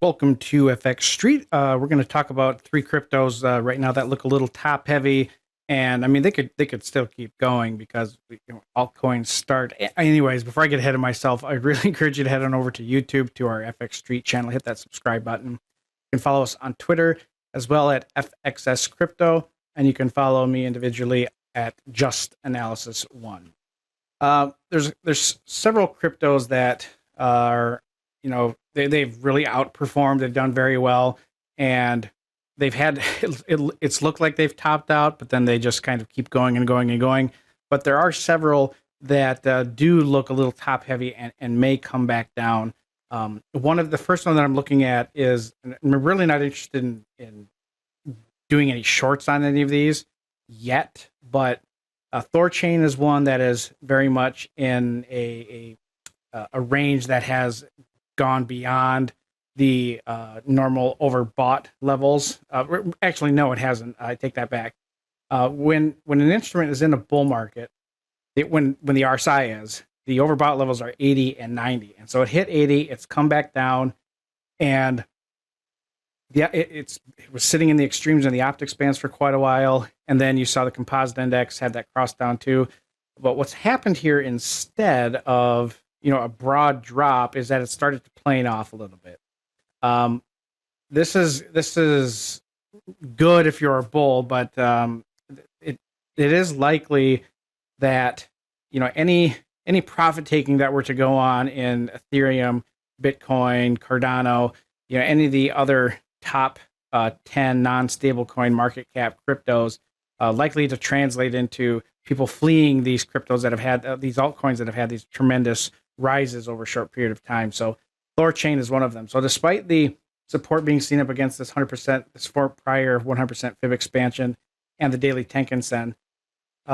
Welcome to FX Street. We're going to talk about three cryptos right now that look a little top heavy, and I mean they could still keep going because altcoins start. Anyways, before I get ahead of myself, I really encourage you to head on over to YouTube to our FX Street channel. Hit that subscribe button. You can follow us on Twitter as well at FXS Crypto, and you can follow me individually at Just Analysis One. There's several cryptos that are they've really outperformed. They've done very well, and they've had it's looked like they've topped out, but then they just kind of keep going and going and going. But there are several that do look a little top heavy and may come back down. One of the first one that I'm looking at is, and I'm really not interested in doing any shorts on any of these yet, but Thorchain is one that is very much in a range that has gone beyond the normal overbought levels. Actually, no, it hasn't. I take that back. When an instrument is in a bull market, when the RSI is, the overbought levels are 80 and 90, and so it hit 80. It's come back down, and yeah, it was sitting in the extremes in the optics bands for quite a while, and then you saw the composite index had that cross down too. But what's happened here instead of a broad drop is that it started to plane off a little bit. This is good if you're a bull, but it is likely that any profit taking that were to go on in Ethereum, Bitcoin, Cardano, any of the other top 10 non-stable coin market cap cryptos, likely to translate into people fleeing these cryptos that have had these altcoins that have had these tremendous rises over a short period of time. So Thorchain is one of them. So despite the support being seen up against this 100%, this prior 100% fib expansion and the daily Tenkan-sen,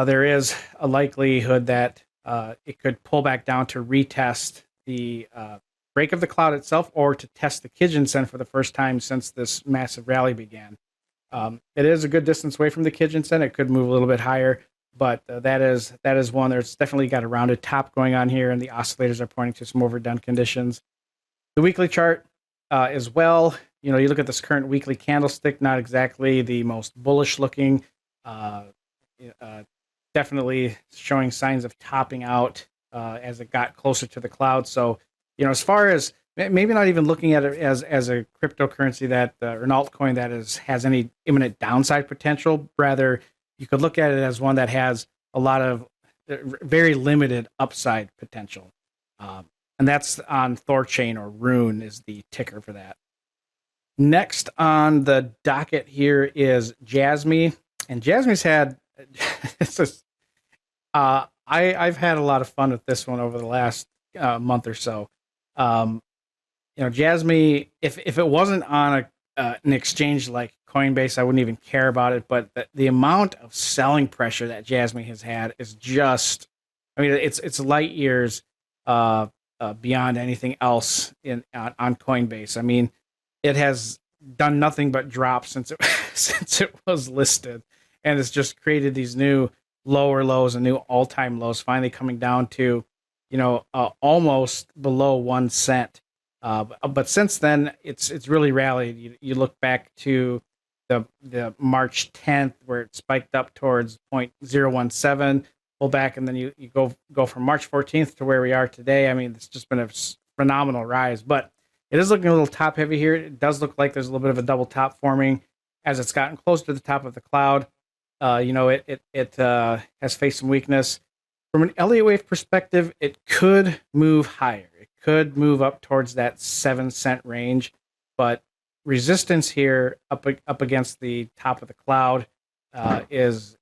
there is a likelihood that it could pull back down to retest the break of the cloud itself, or to test the Kijun-sen for the first time since this massive rally began. It is a good distance away from the Kijun-sen. It could move a little bit higher, but that is one. There's definitely got a rounded top going on here, and the oscillators are pointing to some overdone conditions. The weekly chart as well. You look at this current weekly candlestick, not exactly the most bullish looking. Definitely showing signs of topping out as it got closer to the cloud. So, as far as maybe not even looking at it as a cryptocurrency that or an altcoin that has any imminent downside potential, rather you could look at it as one that has a lot of very limited upside potential. And that's on Thorchain, or RUNE is the ticker for that. Next on the docket here is JASMY, and JASMY's had it's just, I've had a lot of fun with this one over the last month or so. JASMY, if it wasn't on an exchange like Coinbase, I wouldn't even care about it. But the amount of selling pressure that JASMY has had is just, it's light years beyond anything else on Coinbase. I mean, it has done nothing but drop since it was listed, and it's just created these new lower lows and new all-time lows, finally coming down to almost below 1 cent. But since then, it's really rallied. You look back to the March 10th, where it spiked up towards 0.017, pull back, and then you go from March 14th to where we are today. I mean, it's just been a phenomenal rise. But it is looking a little top heavy here. It does look like there's a little bit of a double top forming as it's gotten close to the top of the cloud. It has faced some weakness. From an Elliott wave perspective, it could move higher. It could move up towards that 7 cent range, but resistance here up against the top of the cloud is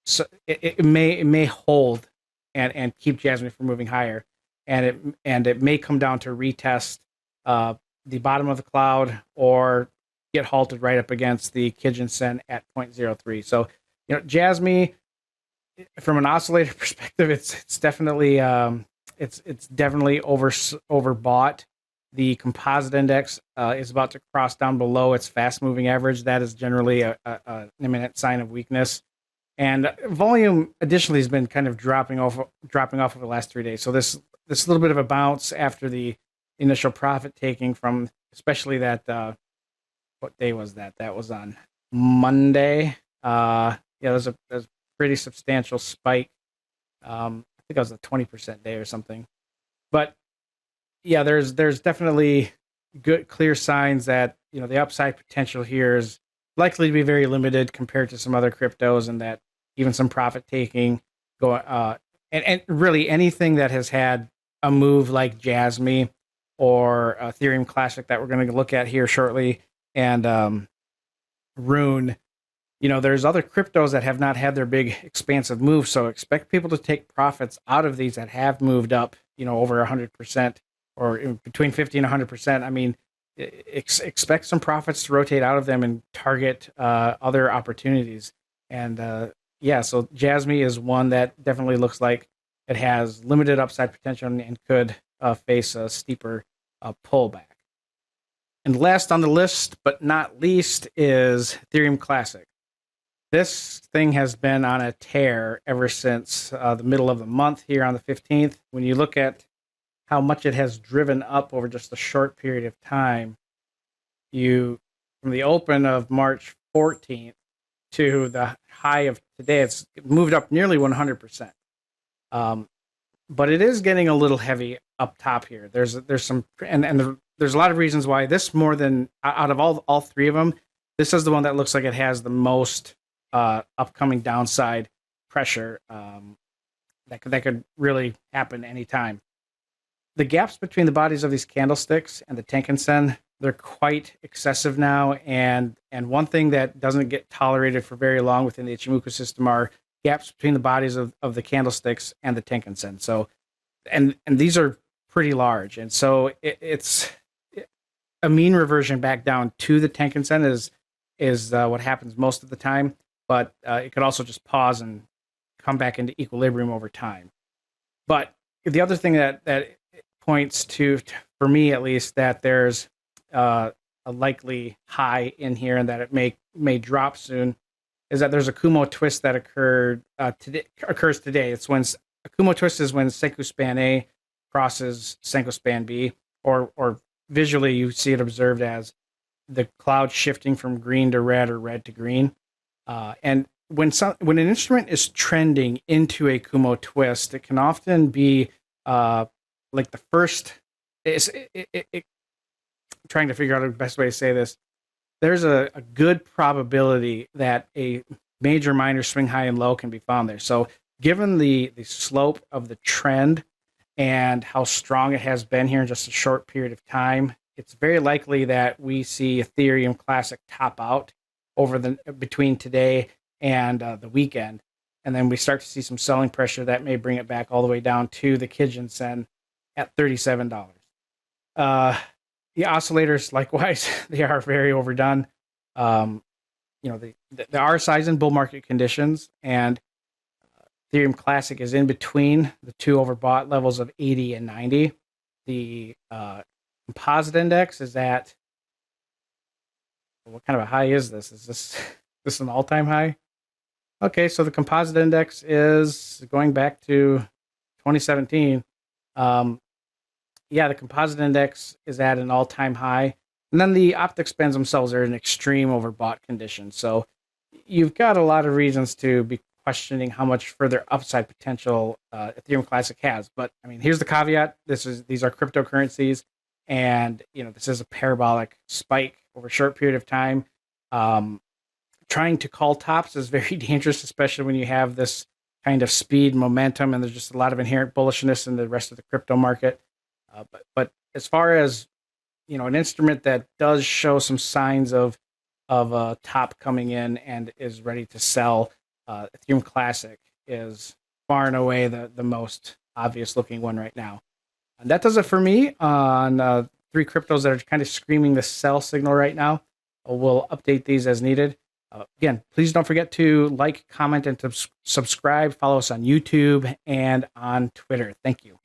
so it may hold and keep JASMY from moving higher, and it may come down to retest the bottom of the cloud, or get halted right up against the Kijun-sen at 0.03. So, JASMY, from an oscillator perspective, it's definitely it's definitely overbought. The composite index is about to cross down below its fast moving average. That is generally an imminent sign of weakness. And volume additionally has been kind of dropping off over the last 3 days. So this little bit of a bounce after the initial profit taking from especially that what day was that? That was on Monday. Yeah, there's a pretty substantial spike. I think it was a 20% day or something. But yeah, there's definitely good clear signs that the upside potential here is likely to be very limited compared to some other cryptos, and that even some profit taking go and really anything that has had a move like JASMY or Ethereum Classic that we're going to look at here shortly, and RUNE. There's other cryptos that have not had their big expansive move, so expect people to take profits out of these that have moved up, over 100% or between 50 and 100%. I mean, expect some profits to rotate out of them and target other opportunities. And yeah, so JASMY is one that definitely looks like it has limited upside potential and could face a steeper pullback. And last on the list, but not least, is Ethereum Classic. This thing has been on a tear ever since the middle of the month here on the 15th. When you look at how much it has driven up over just a short period of time, from the open of March 14th to the high of today, it's moved up nearly 100%. But it is getting a little heavy up top here. There's some there's a lot of reasons why this, more than out of all three of them, this is the one that looks like it has the most upcoming downside pressure that could really happen anytime. The gaps between the bodies of these candlesticks and the Tenkan-sen, they're quite excessive now, and one thing that doesn't get tolerated for very long within the Ichimoku system are gaps between the bodies of the candlesticks and the Tenkan-sen. So, and these are pretty large, and so it's a mean reversion back down to the Tenkan-sen is what happens most of the time. But it could also just pause and come back into equilibrium over time. But the other thing that points to, for me at least, that there's a likely high in here and that it may drop soon, is that there's a Kumo twist that occurs today. It's when a Kumo twist is when Senku span A crosses Senku span B, or visually you see it observed as the cloud shifting from green to red or red to green. And when an instrument is trending into a Kumo twist, it can often be like the first. Trying to figure out the best way to say this. There's a good probability that a major minor swing high and low can be found there. So given the slope of the trend and how strong it has been here in just a short period of time, it's very likely that we see Ethereum Classic top out over between today and the weekend, and then we start to see some selling pressure that may bring it back all the way down to the Kijun-sen at $37. The oscillators, likewise, they are very overdone. They are size in bull market conditions, and Ethereum Classic is in between the two overbought levels of 80 and 90. The composite index is at, what kind of a high is this? Is this an all-time high? Okay, so the composite index is going back to 2017. Yeah, the composite index is at an all-time high. And then the optics bands themselves are in extreme overbought condition. So you've got a lot of reasons to be questioning how much further upside potential Ethereum Classic has. But I mean, here's the caveat: these are cryptocurrencies, and this is a parabolic spike over a short period of time. Trying to call tops is very dangerous, especially when you have this kind of speed, momentum, and there's just a lot of inherent bullishness in the rest of the crypto market. But as far as an instrument that does show some signs of a top coming in and is ready to sell, Ethereum Classic is far and away the most obvious looking one right now. And that does it for me on three cryptos that are kind of screaming the sell signal right now. We'll update these as needed. Again, please don't forget to like, comment, and subscribe. Follow us on YouTube and on Twitter. Thank you.